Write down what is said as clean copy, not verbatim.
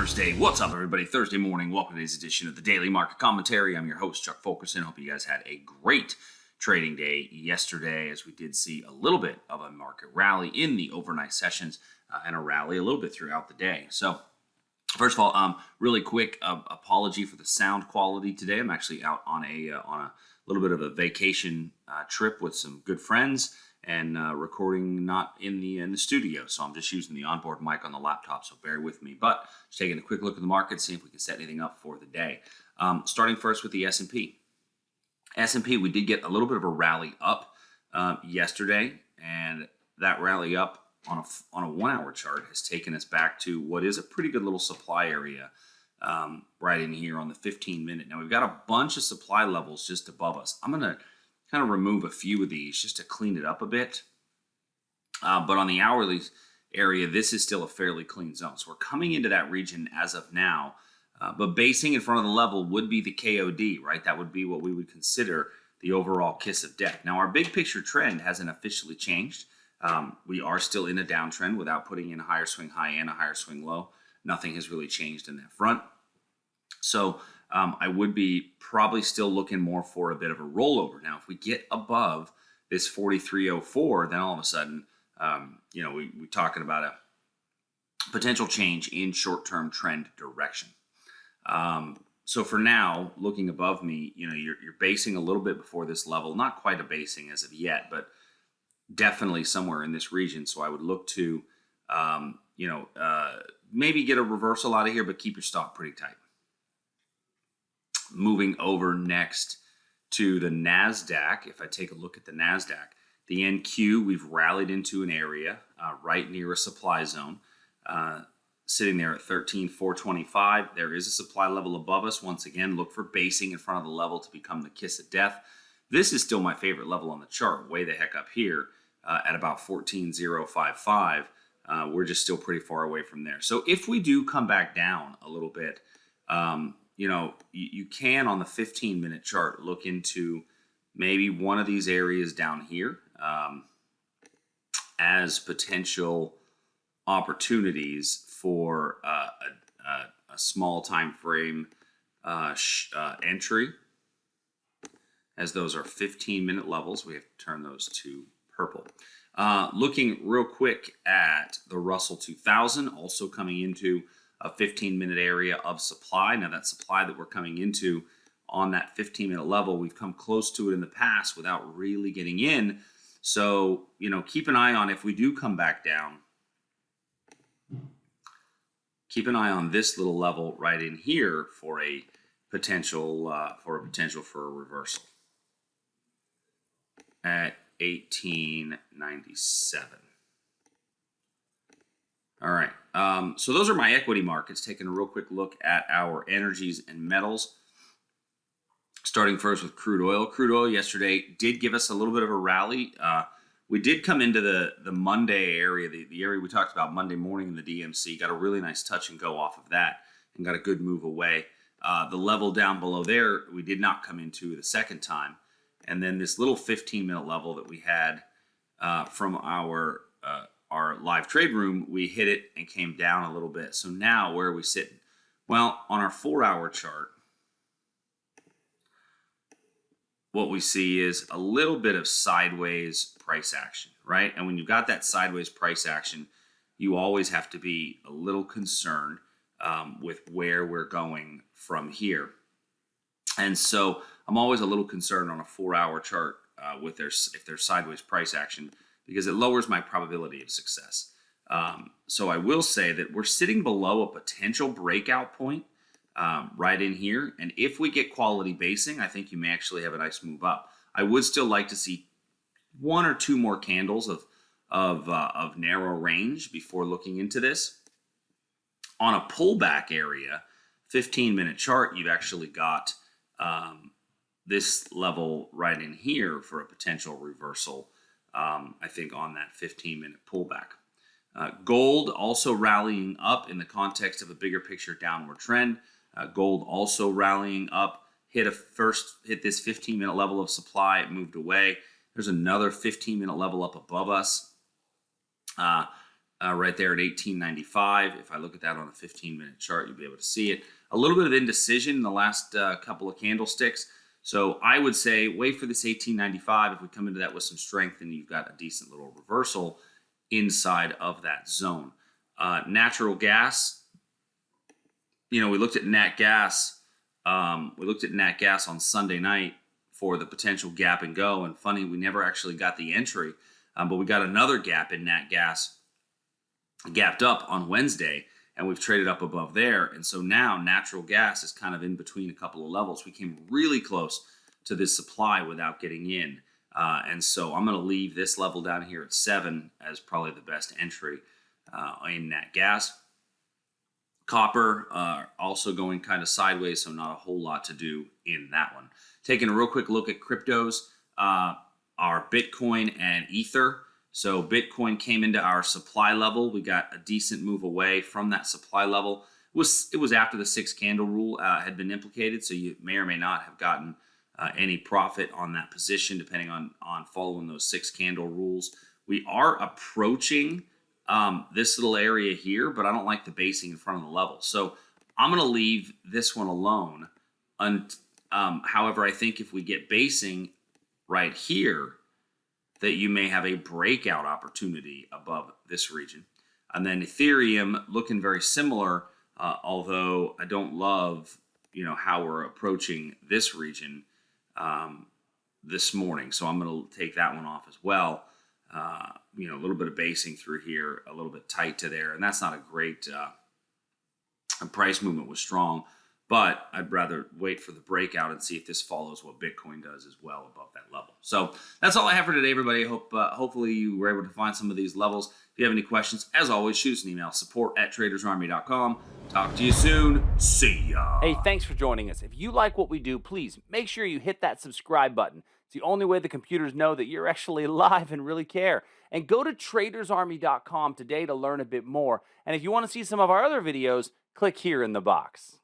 Thursday. What's up, everybody? Thursday morning. Welcome to today's edition of the Daily Market Commentary. I'm your host, Chuck Fulkerson. Hope you guys had a great trading day yesterday, as we did see a little bit of a market rally in the overnight sessions and a rally a little bit throughout the day. So, first of all, really quick apology for the sound quality today. I'm actually out on a little bit of a vacation trip with some good friends, and recording not in the studio, so I'm just using the onboard mic on the laptop, so bear with me. But just taking a quick look at the market, see if we can set anything up for the day. Starting first with the S&P. S&P, we did get a little bit of a rally up yesterday, and that rally up on a 1 hour chart has taken us back to what is a pretty good little supply area right in here on the 15-minute. Now, we've got a bunch of supply levels just above us. I'm going to kind of remove a few of these just to clean it up a bit. But on the hourly area, this is still a fairly clean zone. So we're coming into that region as of now. But basing in front of the level would be the KOD, right? That would be what we would consider the overall kiss of death. Now, our big picture trend hasn't officially changed. We are still in a downtrend without putting in a higher swing high and a higher swing low. Nothing has really changed in that front. So I would be probably still looking more for a bit of a rollover. Now, if we get above this 43.04, then all of a sudden, we're talking about a potential change in short-term trend direction. So for now, looking above me, you're basing a little bit before this level, not quite a basing as of yet, but definitely somewhere in this region. So I would look to, maybe get a reversal out of here, but keep your stop pretty tight. Moving over next to the NASDAQ, if I take a look at the NASDAQ, the NQ, we've rallied into an area right near a supply zone, sitting there at 13,425. There is a supply level above us. Once again, look for basing in front of the level to become the kiss of death. This is still my favorite level on the chart, way the heck up here at about 14,055. We're just still pretty far away from there. So if we do come back down a little bit, you can, on the 15-minute chart, look into maybe one of these areas down here as potential opportunities for a small time frame entry, as those are 15-minute levels. We have to turn those to purple. Looking real quick at the Russell 2000, also coming into a 15-minute area of supply. Now, that supply that we're coming into on that 15-minute level, we've come close to it in the past without really getting in. So, keep an eye on, if we do come back down, keep an eye on this little level right in here for a potential for a reversal at 1897. All right, so those are my equity markets. Taking a real quick look at our energies and metals. Starting first with crude oil. Crude oil yesterday did give us a little bit of a rally. We did come into the Monday area, the area we talked about Monday morning in the DMC. Got a really nice touch and go off of that and got a good move away. The level down below there, we did not come into the second time. And then this little 15-minute level that we had from our live trade room, we hit it and came down a little bit. So now where are we sitting? Well, on our 4-hour chart, what we see is a little bit of sideways price action, right? And when you've got that sideways price action, you always have to be a little concerned with where we're going from here. And so I'm always a little concerned on a 4-hour chart if there's sideways price action, because it lowers my probability of success. So I will say that we're sitting below a potential breakout point right in here. And if we get quality basing, I think you may actually have a nice move up. I would still like to see 1 or 2 more candles of narrow range before looking into this. On a pullback area, 15-minute chart, you've actually got this level right in here for a potential reversal, I think, on that 15-minute pullback. Gold also rallying up in the context of a bigger picture downward trend. Gold also rallying up, hit this 15-minute level of supply. It moved away. There's another 15-minute level up above us. right there at 18.95. If I look at that on a 15-minute chart, you'll be able to see it. A little bit of indecision in the last couple of candlesticks. So I would say wait for this 18.95. If we come into that with some strength, then you've got a decent little reversal inside of that zone. Natural gas, we looked at nat gas. We looked at nat gas on Sunday night for the potential gap and go. And funny, we never actually got the entry, but we got another gap in nat gas, gapped up on Wednesday, and we've traded up above there. And so now natural gas is kind of in between a couple of levels. We came really close to this supply without getting in. And so I'm going to leave this level down here at 7 as probably the best entry in nat gas. Copper also going kind of sideways, so not a whole lot to do in that one. Taking a real quick look at cryptos, our Bitcoin and Ether. So Bitcoin came into our supply level. We got a decent move away from that supply level. It was after the 6 candle rule had been implicated, so you may or may not have gotten any profit on that position, depending on following those 6 candle rules. We are approaching this little area here, but I don't like the basing in front of the level. So I'm going to leave this one alone. However, I think if we get basing right here, that you may have a breakout opportunity above this region. And then Ethereum looking very similar, although I don't love, how we're approaching this region this morning. So I'm going to take that one off as well. A little bit of basing through here, a little bit tight to there. And that's not a great price movement was strong, but I'd rather wait for the breakout and see if this follows what Bitcoin does as well above that level. So that's all I have for today, everybody. Hopefully you were able to find some of these levels. If you have any questions, as always, shoot us an email, support@tradersarmy.com. Talk to you soon. See ya. Hey, thanks for joining us. If you like what we do, please make sure you hit that subscribe button. It's the only way the computers know that you're actually alive and really care. And go to tradersarmy.com today to learn a bit more. And if you want to see some of our other videos, click here in the box.